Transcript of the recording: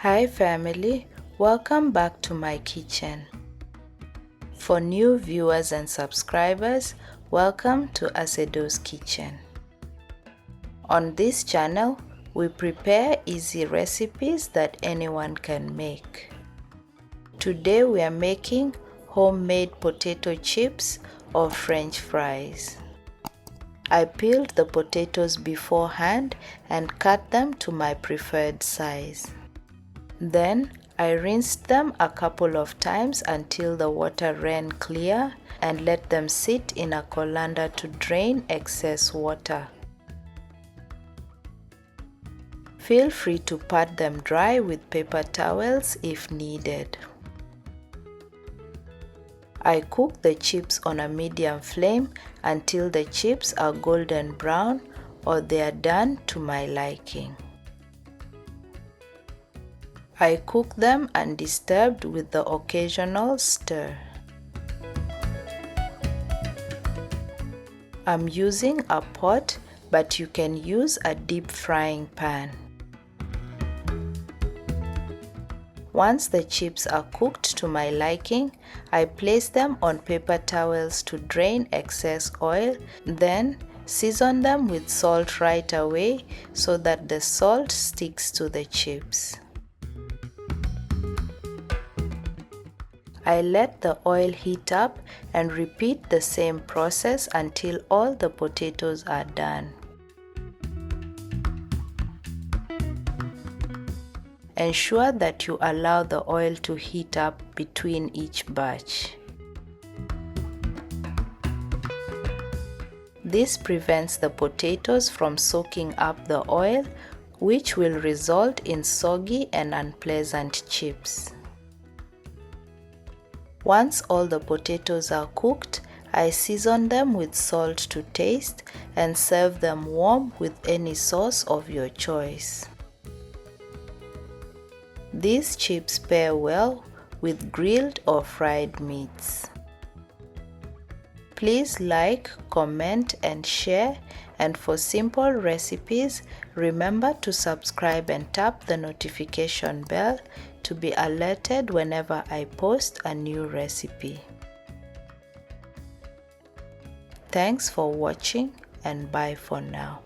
Hi family, welcome back to my kitchen. For new viewers and subscribers, welcome to Asedo's Kitchen. On this channel, we prepare easy recipes that anyone can make. Today we are making homemade potato chips or French fries. I peeled the potatoes beforehand and cut them to my preferred size. Then I rinsed them a couple of times until the water ran clear and let them sit in a colander to drain excess water. Feel free to pat them dry with paper towels if needed. I cook the chips on a medium flame until the chips are golden brown or they are done to my liking. I cook them undisturbed with the occasional stir. I'm using a pot, but you can use a deep frying pan. Once the chips are cooked to my liking, I place them on paper towels to drain excess oil, then season them with salt right away so that the salt sticks to the chips. I let the oil heat up and repeat the same process until all the potatoes are done. Ensure that you allow the oil to heat up between each batch. This prevents the potatoes from soaking up the oil, which will result in soggy and unpleasant chips. Once all the potatoes are cooked, I season them with salt to taste and serve them warm with any sauce of your choice. These chips pair well with grilled or fried meats. Please like, comment and share, and for simple recipes, remember to subscribe and tap the notification bell to be alerted whenever I post a new recipe. Thanks for watching and bye for now.